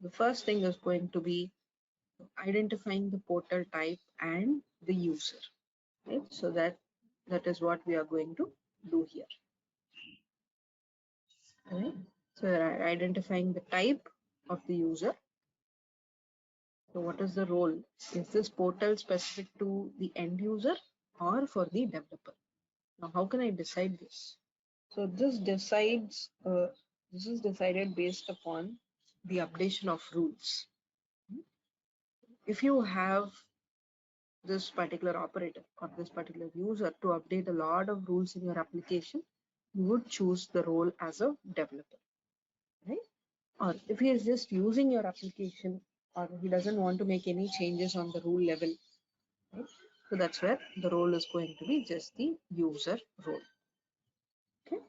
The first thing is going to be identifying the portal type and the user. Right? So that is what we are going to do here. Right? So we are identifying the type of the user. So what is the role? Is this portal specific to the end user or for the developer? Now, how can I decide this? So this is decided based upon the updation of rules. If you have this particular operator or this particular user to update a lot of rules in your application, you would choose the role as a developer, right? Or if he is just using your application or he doesn't want to make any changes on the rule level, right? So that's where the role is going to be just the user role. Okay.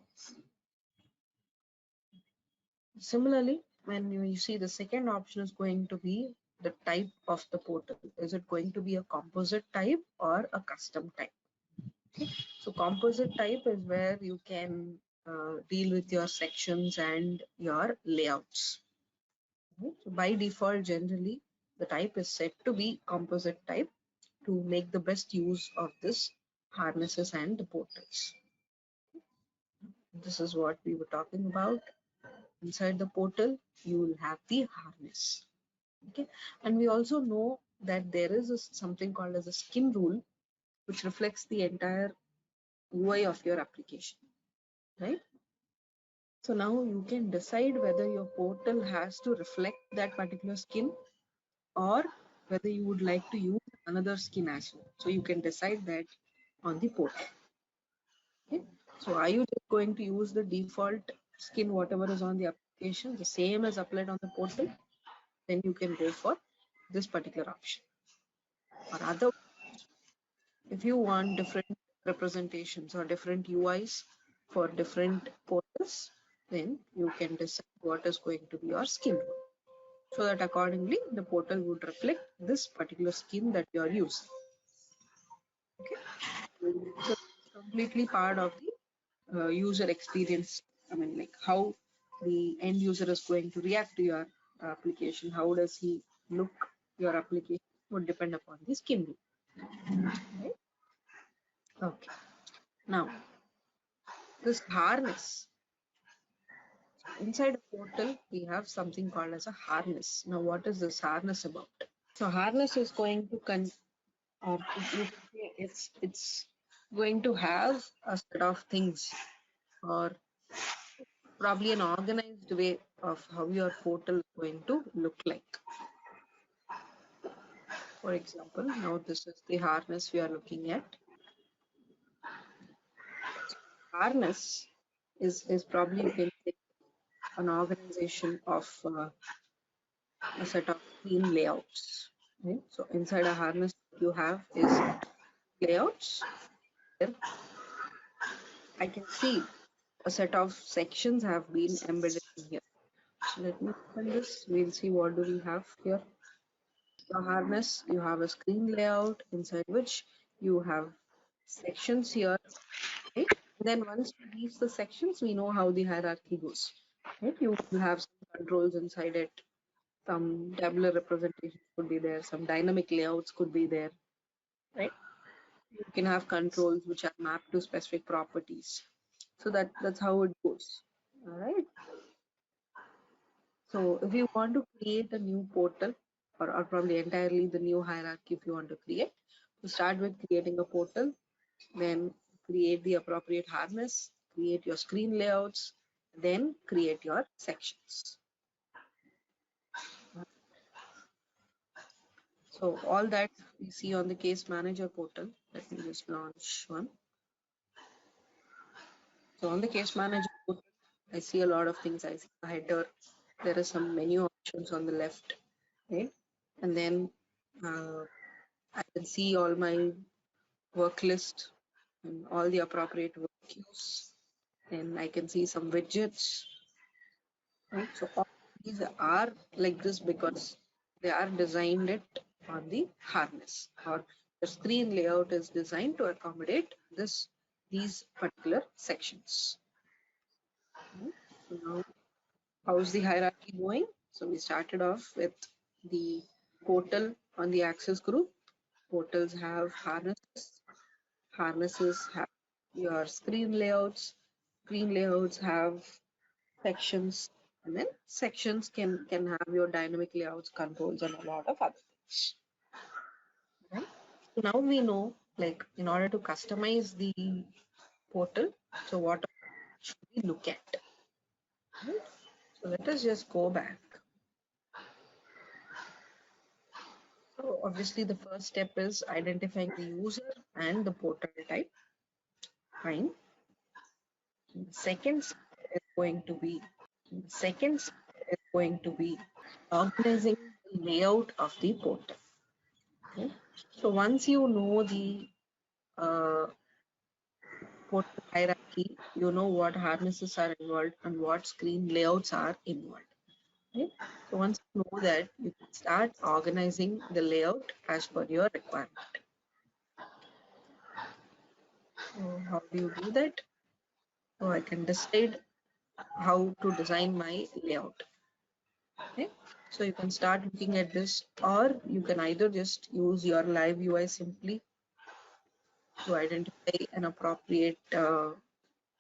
Similarly, when you see the second option is going to be the type of the portal. Is it going to be a composite type or a custom type? Okay. So composite type is where you can deal with your sections and your layouts. Okay. So by default, generally, the type is set to be composite type to make the best use of this harnesses and the portals. This is what we were talking about. Inside the portal, you will have the harness. Okay, and we also know that there is something called as a skin rule, which reflects the entire UI of your application, right? So now you can decide whether your portal has to reflect that particular skin or whether you would like to use another skin as well. So you can decide that on the portal. Okay, so are you just going to use the default skin, whatever is on the application, the same as applied on the portal? Then you can go for this particular option. Or other, if you want different representations or different UIs for different portals, then you can decide what is going to be your skin role. So that accordingly the portal would reflect this particular skin that you are using. Okay, so it's completely part of the user experience. I mean, like how the end user is going to react to your application. How does he look your application would depend upon the skin role. Right? Okay. Now, this harness. Inside a portal, we have something called as a harness. Now, what is this harness about? So, harness is going to or you can say it's going to have a set of things, or probably an organized way of how your portal is going to look like. For example, now this is the harness we are looking at. Harness is probably, you can say, an organization of a set of theme layouts. Right? So inside a harness, you have is layouts. Here, I can see a set of sections have been embedded in here. So let me open this. We'll see what do we have here. The harness, you have a screen layout inside which you have sections here. Right? And then once we reach the sections, we know how the hierarchy goes. Right? You will have some controls inside it. Some tabular representations could be there. Some dynamic layouts could be there. Right? You can have controls which are mapped to specific properties. So that's how it goes. All right. So if you want to create a new portal, or probably entirely the new hierarchy if you want to create, to start with creating a portal, then create the appropriate harness, create your screen layouts, then create your sections. So all that we see on the case manager portal. Let me just launch one. So on the case manager portal, I see a lot of things. I see a header. There are some menu options on the left, right? And then I can see all my work list and all the appropriate work queues. Then I can see some widgets. Right? So all these are like this because they are designed it on the harness, or the screen layout is designed to accommodate these particular sections. So now, how's the hierarchy going? So we started off with the portal on the access group. Portals have harnesses. Harnesses have your screen layouts. Screen layouts have sections, and then sections can have your dynamic layouts, controls, and a lot of other things. Right? So now we know, like, in order to customize the portal, so what should we look at? Right? So let us just go back. So obviously the first step is identifying the user and the portal type. Fine. The second step is going to be organizing the layout of the portal. Okay. So once you know the uh, portal hierarchy, you know what harnesses are involved and what screen layouts are involved. Right? So once you know that, you can start organizing the layout as per your requirement. So how do you do that? So I can decide how to design my layout. Okay. So you can start looking at this, or you can either just use your live UI simply to identify an appropriate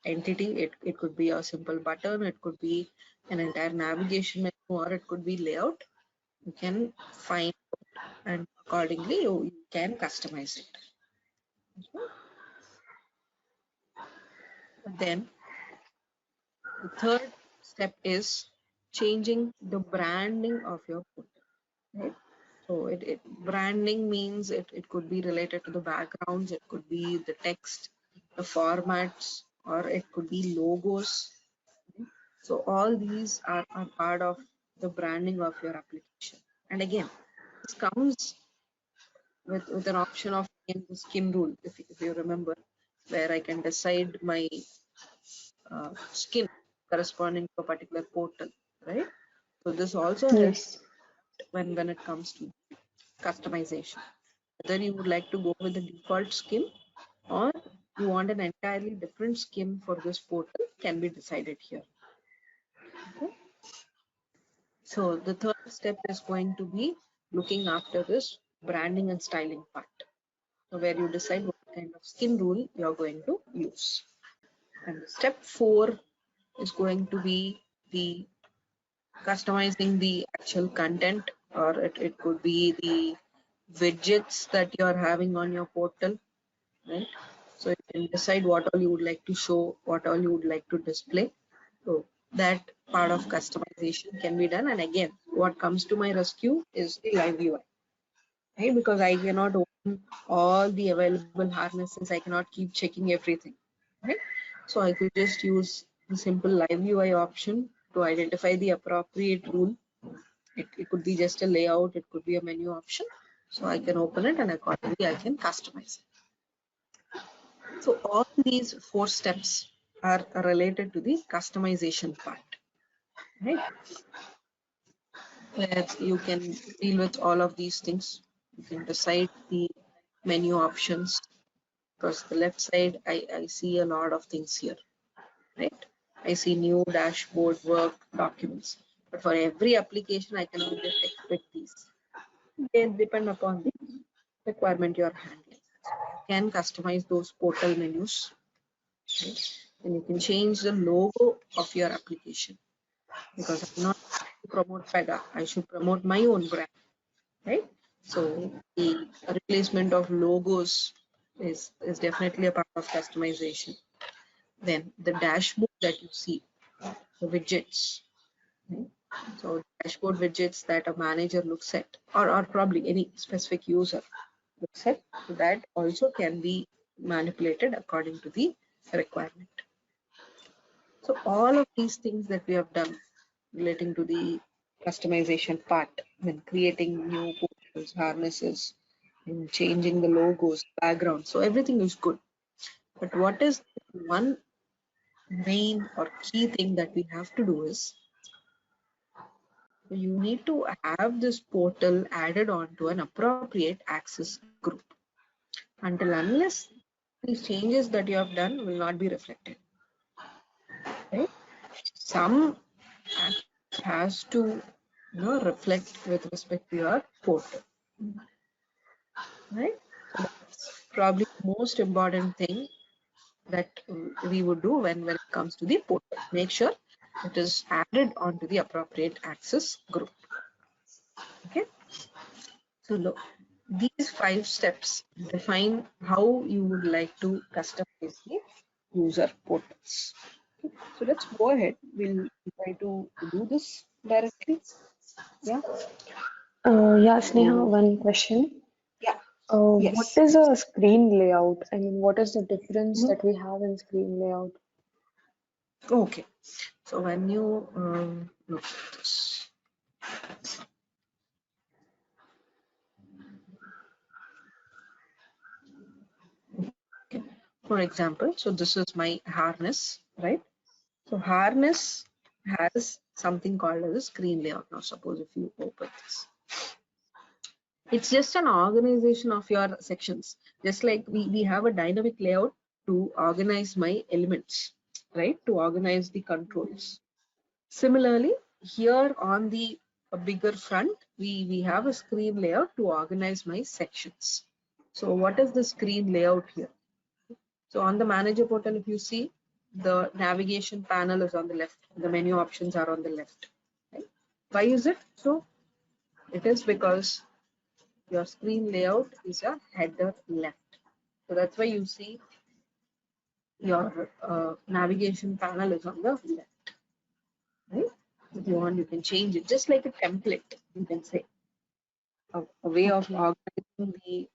entity. It could be a simple button, it could be an entire navigation menu, or it could be layout. You can find and accordingly you can customize it. Then the third step is changing the branding of your portal. Right? So branding means it could be related to the backgrounds, it could be the text, the formats, or it could be logos. So all these are part of the branding of your application. And again, this comes with an option of the skin rule, if you remember, where I can decide my skin corresponding to a particular portal, right? So this also helps when it comes to customization. Whether you would like to go with the default skin or you want an entirely different skin for this portal can be decided here. Okay. So the third step is going to be looking after this branding and styling part. So where you decide what kind of skin rule you're going to use. And step 4 is going to be the customizing the actual content, or it could be the widgets that you're having on your portal, right? So you can decide what all you would like to show, what all you would like to display. So that part of customization can be done. And again, what comes to my rescue is the live UI, right? Because I cannot open all the available harnesses. I cannot keep checking everything, right? So I could just use the simple live UI option to identify the appropriate rule. It could be just a layout, it could be a menu option. So I can open it and accordingly I can customize it. So all these 4 steps are related to the customization part, right? Where you can deal with all of these things. You can decide the menu options. Because the left side, I see a lot of things here, right? I see new dashboard, work, documents. But for every application, I cannot just expect these. They depend upon the requirement you're handling. So you can customize those portal menus. Right? And you can change the logo of your application. Because I'm not to promote Pega, I should promote my own brand, right? So the replacement of logos is definitely a part of customization. Then the dashboard that you see, the widgets, right? So dashboard widgets that a manager looks at, or probably any specific user looks at, that also can be manipulated according to the requirement. So all of these things that we have done relating to the customization part, when creating new portals, harnesses, and changing the logos, background. So everything is good. But what is one main or key thing that we have to do is you need to have this portal added on to an appropriate access group. Until unless these changes that you have done will not be reflected. Right? Some has to reflect with respect to your portal, right? So that's probably the most important thing that we would do when it comes to the portal. Make sure it is added onto the appropriate access group. Okay. So look, these 5 steps define how you would like to customize the user portals. Okay. So let's go ahead. We'll try to do this directly. Yeah. Yeah, Sneha, So one question. yeah. What Yes. is a screen layout? I mean, what is the difference Mhm. that we have in screen layout? Okay. So when you look at this, okay. For example, so this is my harness, right? So harness has something called as a screen layout. Now suppose if you open this, it's just an organization of your sections. Just like we have a dynamic layout to organize my elements, right? To organize the controls. Similarly, here on the bigger front, we have a screen layout to organize my sections. So what is the screen layout here? So on the manager portal, if you see, the navigation panel is on the left. The menu options are on the left. Right? Why is it so? It is because your screen layout is a header left. So that's why you see your navigation panel is on the left. Right? If you want, you can change it just like a template. You can say a way of Okay. organizing the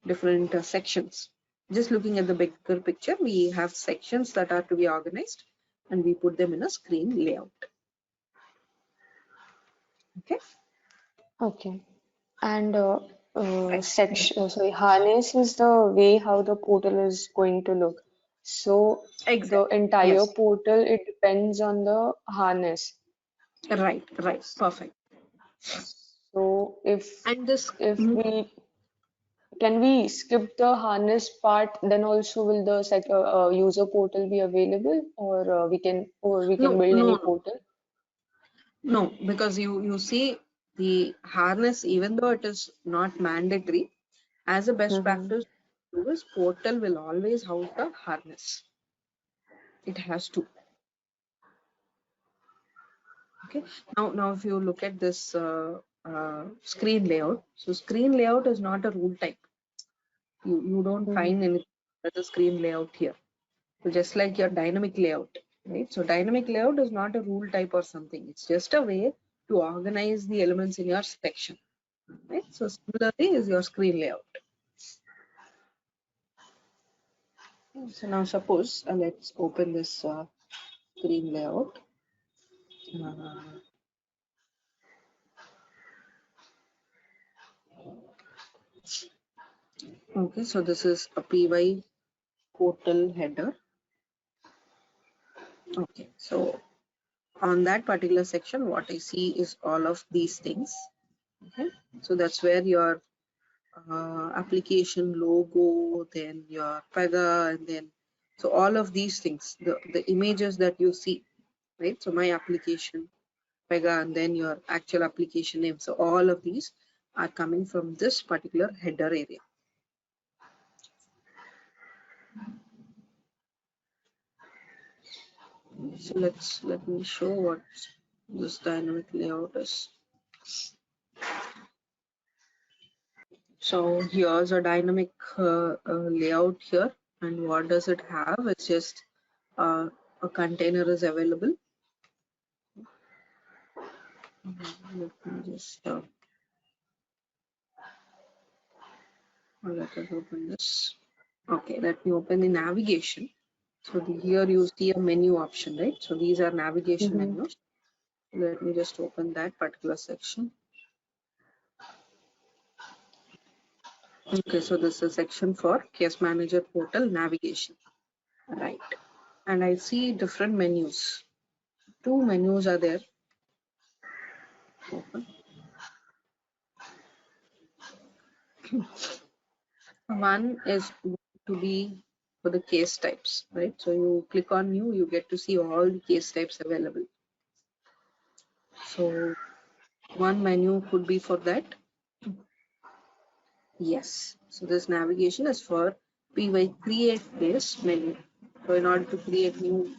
different sections. Just looking at the bigger picture, we have sections that are to be organized and we put them in a screen layout. Okay. Okay. And Right. section, sorry, harness is the way how the portal is going to look. So the Exactly. entire Yes. portal, it depends on the harness. Right. Right. Perfect. So And this. if we can we skip the harness part, then also will the user portal be available, or we can No, build any no, no, portal? no, because you see the harness, even though it is not mandatory, as a best Mm-hmm. practice, this portal will always house the harness. It has to. Okay. Now if you look at this screen layout, so screen layout is not a rule type. You don't find Mm-hmm. anything as a screen layout here. So just like your dynamic layout, right? So dynamic layout is not a rule type or something. It's just a way to organize the elements in your section, right? So similarly is your screen layout. So now suppose let's open this screen layout. Uh, okay, so this is a PY portal header. Okay, so on that particular section, what I see is all of these things. Okay, so that's where your application logo, then your Pega, and then so all of these things, the images that you see, right? So my application, Pega, and then your actual application name. So all of these are coming from this particular header area. So let me show what this dynamic layout is. So here's a dynamic layout here, and what does it have? It's just a container is available. Let me just let us open this. Okay, let me open the navigation. So here you see a menu option, right? So these are navigation Mm-hmm. menus. Let me just open that particular section. Okay, so this is a section for Case Manager Portal navigation, right? And I see different menus. 2 menus are there. Open. One is to be for the case types, right? So you click on new, you get to see all the case types available. So one menu could be for that. Yes, so this navigation is for PY create case menu. So in order to create new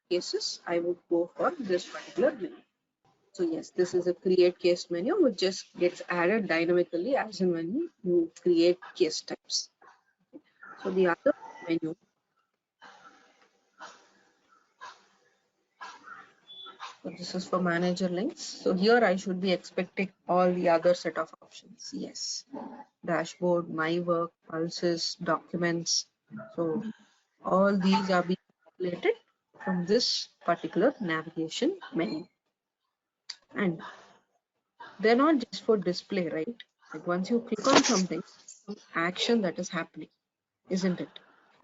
cases, I would go for this particular menu. So yes, this is a create case menu which just gets added dynamically as and when you create case types. So the other menu, so this is for manager links. So here I should be expecting all the other set of options. Yes, dashboard, my work, pulses, documents. So all these are being populated from this particular navigation menu. And they're not just for display, right? Like once you click on something, some action that is happening, isn't it?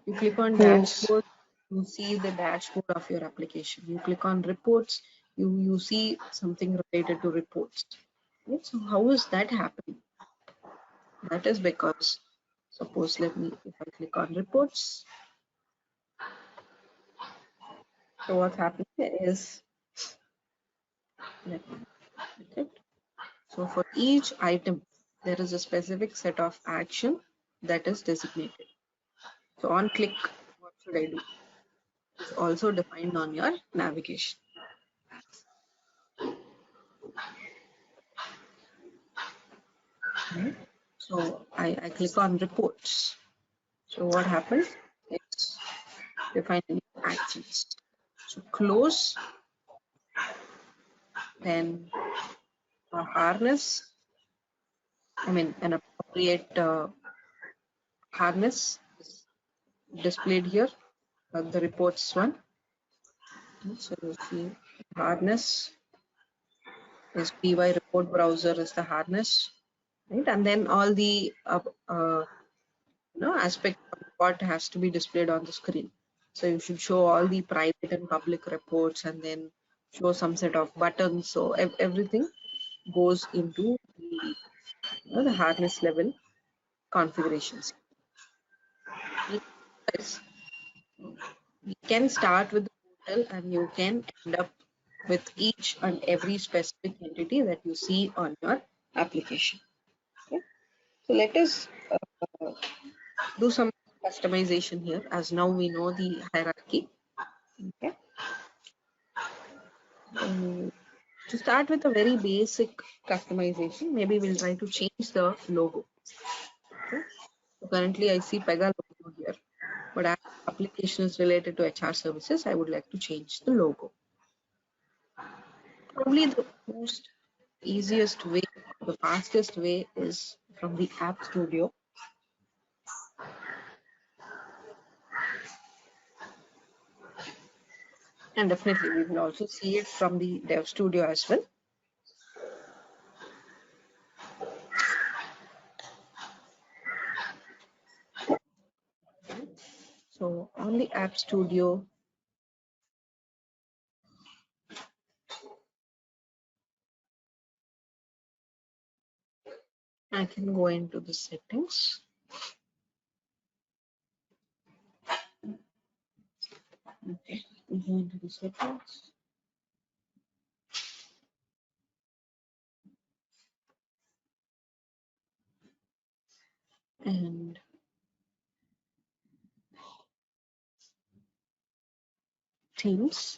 You click on Yes. dashboard, you see the dashboard of your application. You click on reports, you see something related to reports. Right? So how is that happening? That is because, suppose if I click on reports, so what's happening is, let me click it. So for each item, there is a specific set of action that is designated. So on click, what should I do? It's also defined on your navigation. Right? So I click on reports. So what happens? It's defining actions. So close, then a harness, an appropriate harness is displayed here, the reports one. So you see harness is PY report browser is the harness, right? And then all the aspect of what has to be displayed on the screen. So you should show all the private and public reports and then show some set of buttons. So everything goes into the harness level configurations. Yes, you can start with the portal and you can end up with each and every specific entity that you see on your application. Okay. So let us do some customization here as now we know the hierarchy. Okay. To start with a very basic customization, maybe we'll try to change the logo. Okay. So currently I see Pega logo here, but as application is related to HR services, I would like to change the logo. Probably the most easiest way, the fastest way is from the App Studio. And definitely we will also see it from the Dev Studio as well. So on the App Studio, I can go into the settings. Okay, go into the settings. And themes.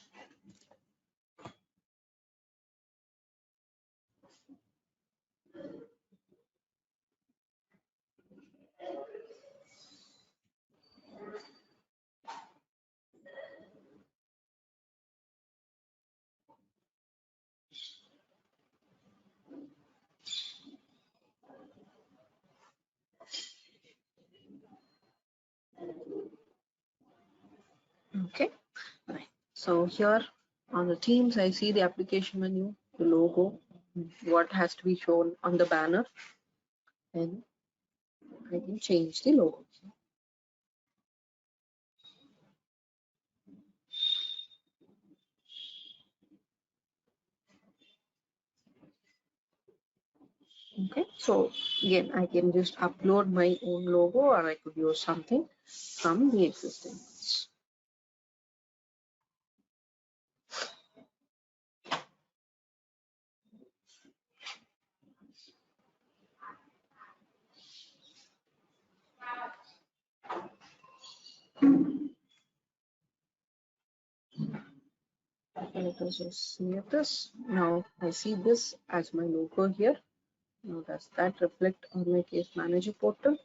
Okay, right. So here on the themes, I see the application menu, the logo, what has to be shown on the banner, and I can change the logo. Okay, so again, I can just upload my own logo or I could use something from the existing ones. Let us just save this. Now I see this as my logo here. Now does that reflect on my case manager portal?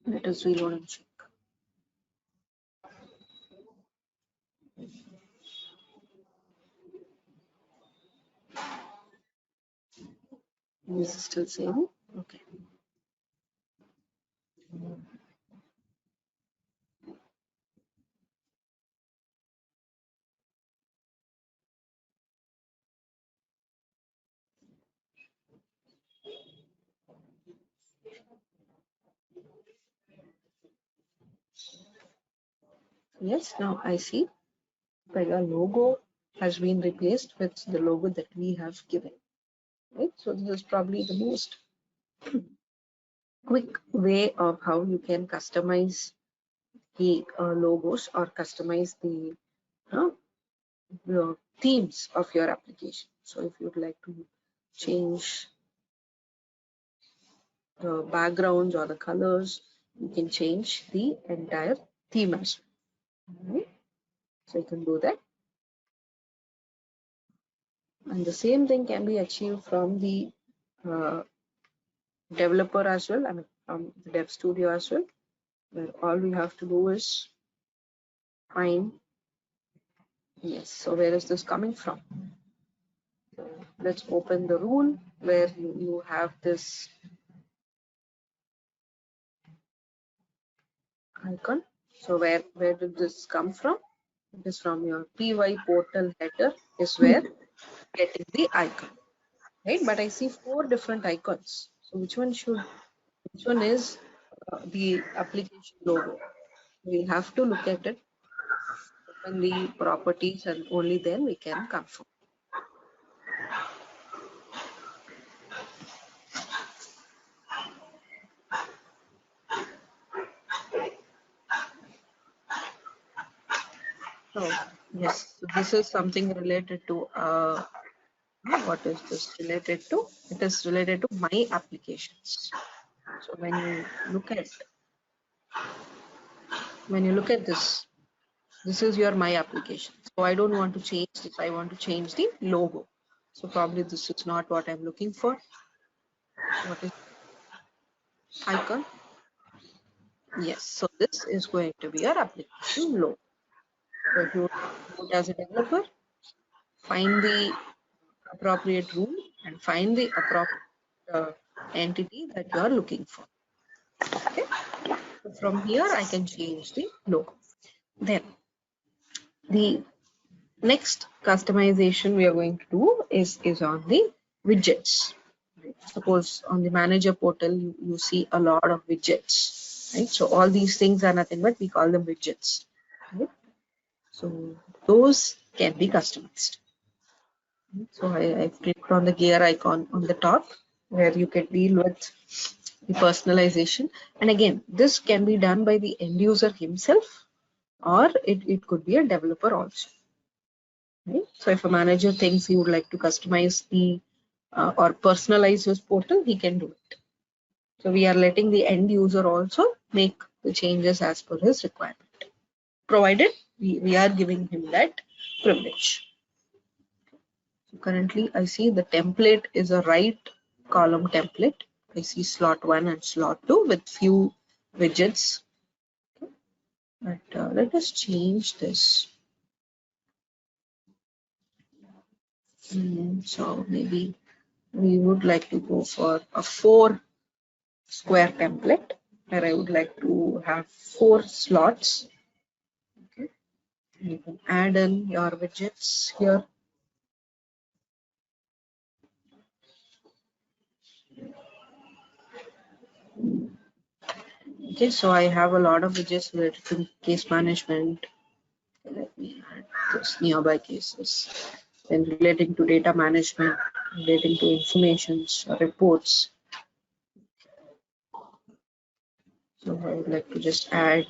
Let us reload and check. Is it still saving? Okay. Yes, now I see Pega logo has been replaced with the logo that we have given. Right? So this is probably the most quick way of how you can customize the logos or customize the themes of your application. So if you'd like to change the backgrounds or the colors, you can change the entire theme as well. Right? So you can do that. And the same thing can be achieved from the uh, developer as well, I mean from the dev studio as well, where all we have to do is find, yes, so where is this coming from? So let's open the rule where you have this icon. So where did this come from? It is from your py portal header is where getting the icon, right? But I see 4 different icons. So which one is the application logo? We have to look at it, open the properties, and only then we can confirm. So yes, so this is something related to what is this related to? It is related to my applications. So when you look at this is your my application. So I don't want to change this. I want to change the logo. So probably this is not what I'm looking for. What is icon? Yes. So this is going to be your application logo. So if you do it as a developer, find the appropriate rule and find the appropriate entity that you are looking for. Okay. So from here, I can change the logo. Then the next customization we are going to do is on the widgets. Right? Suppose on the manager portal, you see a lot of widgets. Right? So all these things are nothing but we call them widgets. Right? So those can be customized. So I've clicked on the gear icon on the top where you can deal with the personalization. And again, this can be done by the end user himself, or it could be a developer also. Right? So if a manager thinks he would like to customize the or personalize his portal, he can do it. So we are letting the end user also make the changes as per his requirement, provided we are giving him that privilege. So currently I see the template is a right column template. I see slot 1 and slot 2 with few widgets. But let us change this. So maybe we would like to go for a 4 square template where I would like to have 4 slots. Okay. You can add in your widgets here. Okay, so I have a lot of widgets related to case management. Let me add this nearby cases. Then relating to data management, relating to informations, reports. So I would like to just add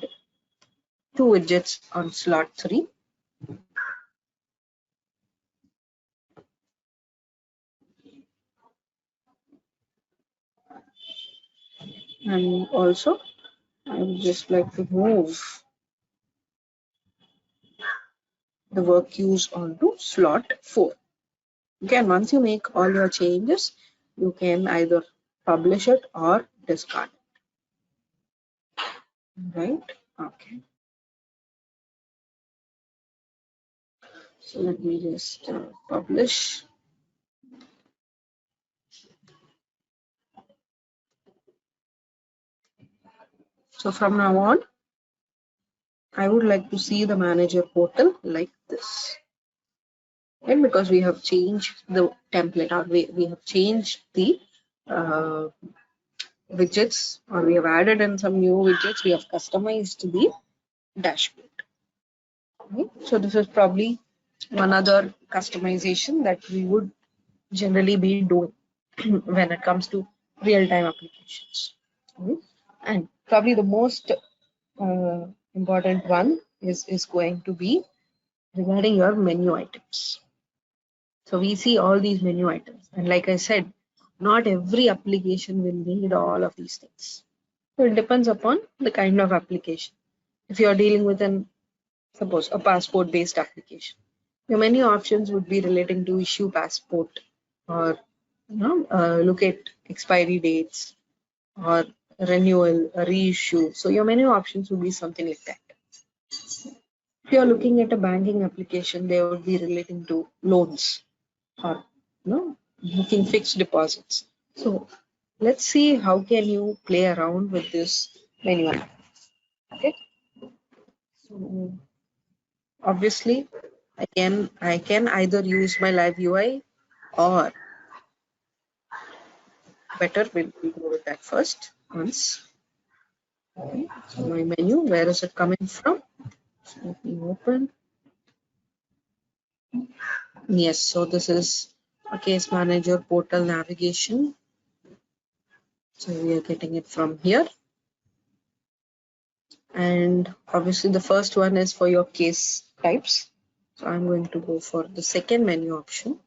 2 widgets on slot 3. And also I would just like to move the work queues onto slot 4. Okay, and once you make all your changes, you can either publish it or discard it, right? Okay, so let me just publish. So from now on, I would like to see the manager portal like this. And because we have changed the template, or we have changed the uh, widgets, or we have added in some new widgets, we have customized the dashboard. Okay? So this is probably one other customization that we would generally be doing when it comes to real-time applications. Okay? And probably the most important one is going to be regarding your menu items. So we see all these menu items, and like I said, not every application will need all of these things. So it depends upon the kind of application. If you are dealing with suppose a passport based application, your menu options would be relating to issue passport, or look at expiry dates, or renewal, reissue. So your menu options would be something like that. If you are looking at a banking application, they would be relating to loans, or booking fixed deposits. So let's see how can you play around with this menu item. Okay, so obviously again I can either use my live UI, or better we'll go with that first once. Okay, so my menu, where is it coming from? So let me open. Yes, so this is a case manager portal navigation. So we are getting it from here. And obviously the first one is for your case types. So I'm going to go for the second menu option.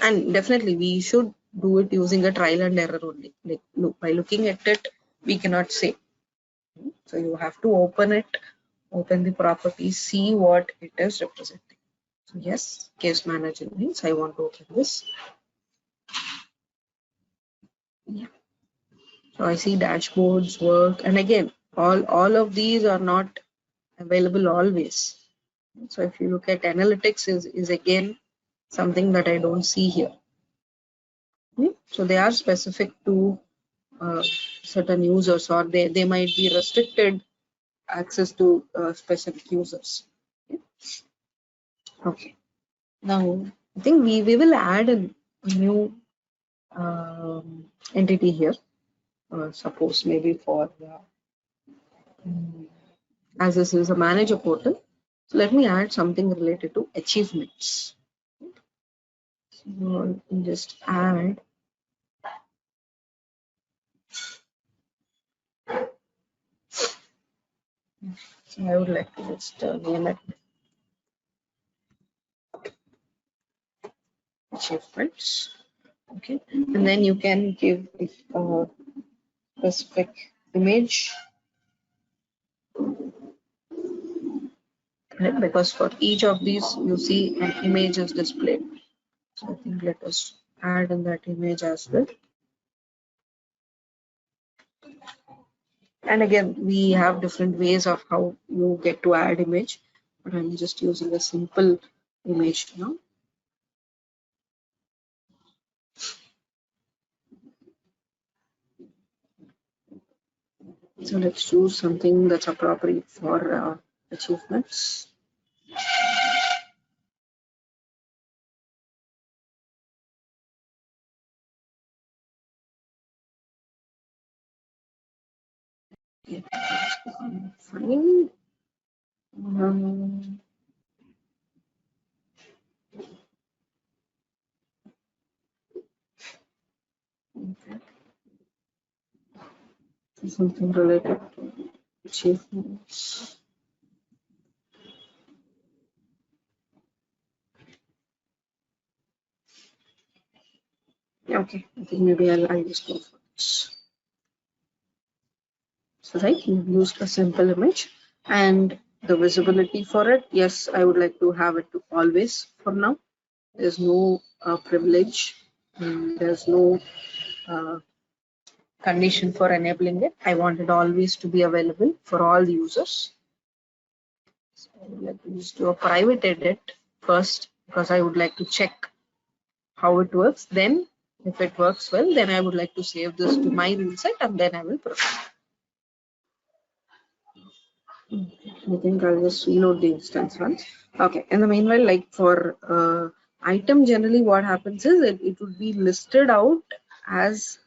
And definitely we should do it using a trial and error only. Like by looking at it, we cannot say. So you have to open it, open the properties, see what it is representing. So yes, case manager means I want to open this. Yeah. So I see dashboards, work, and again, all of these are not available always. So if you look at analytics is again something that I don't see here. Okay? So they are specific to certain users, or they might be restricted access to specific users. Okay. Now I think we will add a new entity here. Suppose maybe for as this is a manager portal. So let me add something related to achievements. So I'll just add so I would like to just name it achievements. Okay, and then you can give it a specific image, right? Because for each of these you see an image is displayed. So I think let us add in that image as well. And again, we have different ways of how you get to add image, but I'm just using a simple image now. So let's choose something that's appropriate for achievements. Okay. Fine. Okay. Something related to achievements. Okay, I think maybe I'll just go for this. So right, you've used a simple image, and The visibility for it, yes, I would like to have it to always for now. There's no privilege, there's no condition for enabling it. I want it always to be available for all the users. So I would like to just do a private edit first because I would like to check how it works. Then if it works well, then I would like to save this to my rule set and then I will proceed. I think I'll just reload the instance once. Okay, in the meanwhile, like for item, generally what happens is it would be listed out as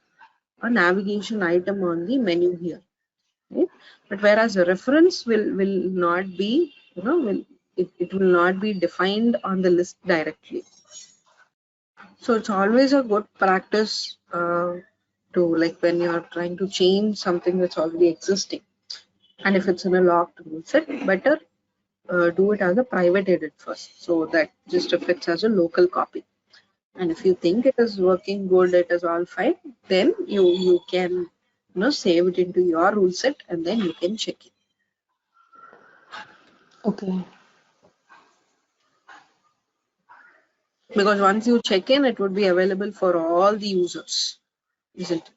a navigation item on the menu here, right? But whereas a reference will not be, it will not be defined on the list directly. So it's always a good practice to, like, when you're trying to change something that's already existing, and if it's in a locked rule set, better do it as a private edit first, so that just if it's as a local copy. And if you think it is working good, it is all fine, then you can save it into your rule set and then you can check it. Okay. Because once you check in, it would be available for all the users, isn't it?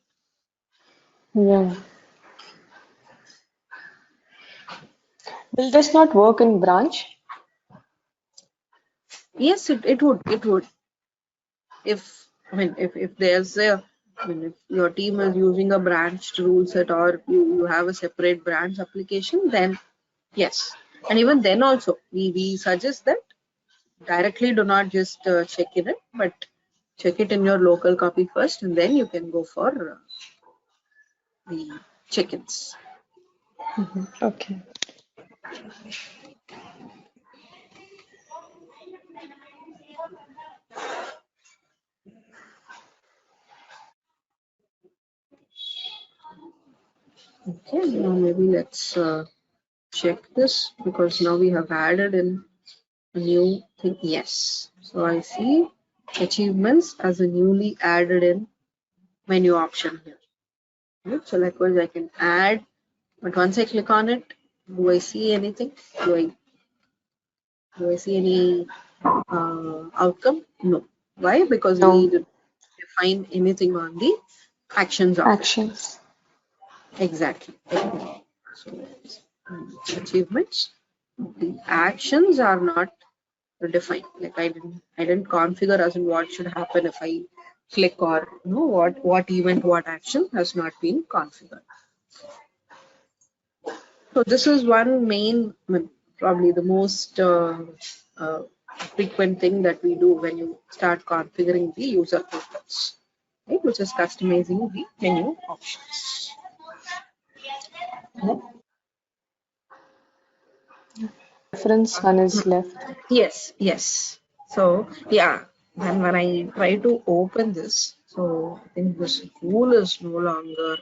Yeah. Will this not work in branch? Yes, it would. If there's if your team is using a branched rule set, or you have a separate branch application, then yes. And even then also, we suggest that directly do not just check in it, but check it in your local copy first, and then you can go for the check-ins. Okay. Okay, now maybe let's check this, because now we have added in a new thing. Yes, so I see achievements as a newly added in menu option here. Right? So likewise, I can add, but once I click on it, do I see anything? Do I see any outcome? No. Why? Because we No. didn't define anything on the actions of it. Actions. Exactly. So achievements, the actions are not defined. Like I didn't configure as in what should happen if I click, or what event, what action has not been configured. So this is one main, probably the most uh, frequent thing that we do when you start configuring the user portals, right? Which is customizing the menu options. Reference one is left. Yes. So yeah, when I try to open this, so I think this rule is no longer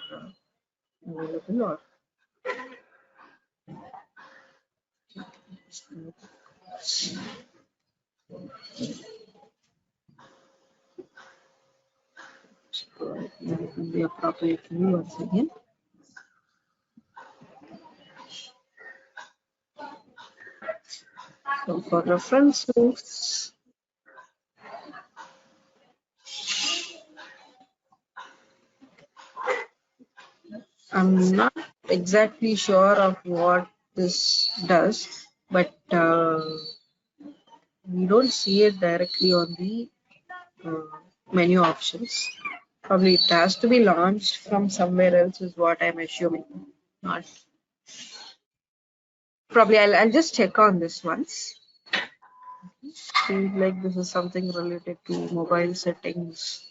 available, or the appropriate rule once again. So for reference rules, I'm not exactly sure of what this does, but we don't see it directly on the menu options. Probably it has to be launched from somewhere else, is what I'm assuming. Not probably. I'll just check on this once. Seems like this is something related to mobile settings,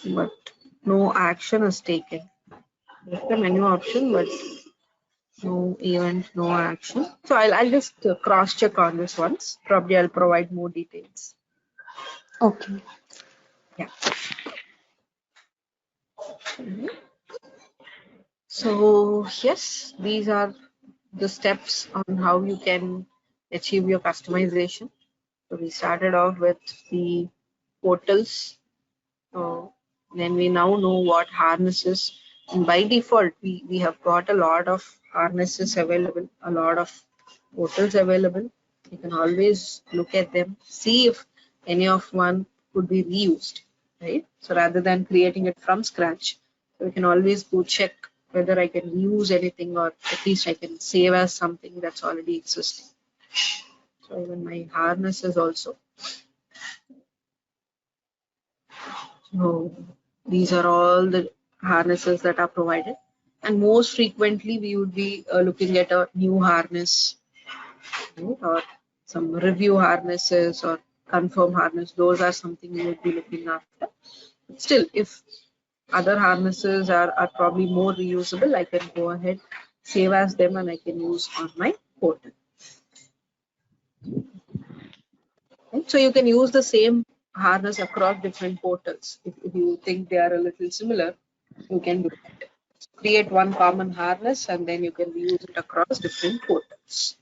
but no action is taken. Just the menu option, but no event, no action. So I'll just cross check on this once. Probably I'll provide more details. Okay. Yeah. So yes, these are the steps on how you can achieve your customization. So we started off with the portals. Then we now know what harnesses. And by default, we have got a lot of harnesses available, a lot of portals available. You can always look at them, see if any of one could be reused, right? So rather than creating it from scratch, we can always go check whether I can use anything, or at least I can save as something that's already existing. So even my harnesses also. So these are all the harnesses that are provided. And most frequently, we would be looking at a new harness, right? Or some review harnesses or confirm harness. Those are something we would be looking after. But still, if other harnesses are probably more reusable, I can go ahead, save as them, and I can use on my portal. Right? So you can use the same harness across different portals. If you think they are a little similar, you can do that. Create one common harness and then you can use it across different portals.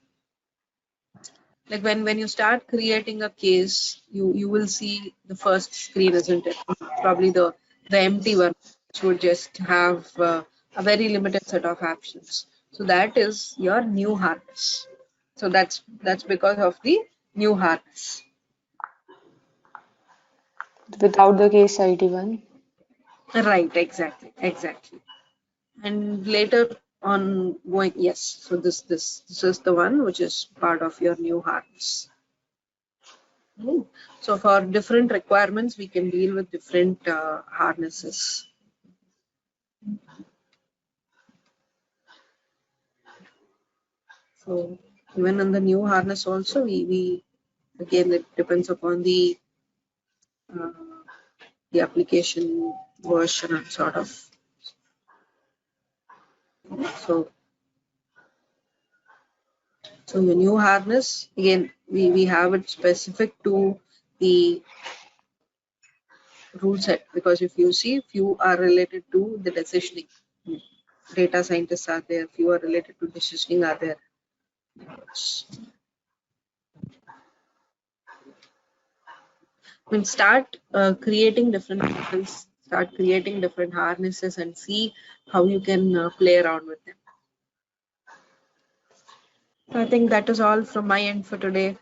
Like when you start creating a case, you will see the first screen, isn't it? Probably the empty one, which would just have a very limited set of options. So that is your new harness. So that's because of the new harness. Without the case ID one. Right, exactly. And later on going, yes, so this is the one which is part of your new harness. So for different requirements, we can deal with different harnesses. So even in the new harness also, we again, it depends upon the application version and sort of. So your new harness, again, we have it specific to the rule set, because if you see, few are related to the decisioning. Data scientists are there, few are related to decisioning are there. I mean, start creating different models, start creating different harnesses, and see how you can play around with them. I think that is all from my end for today.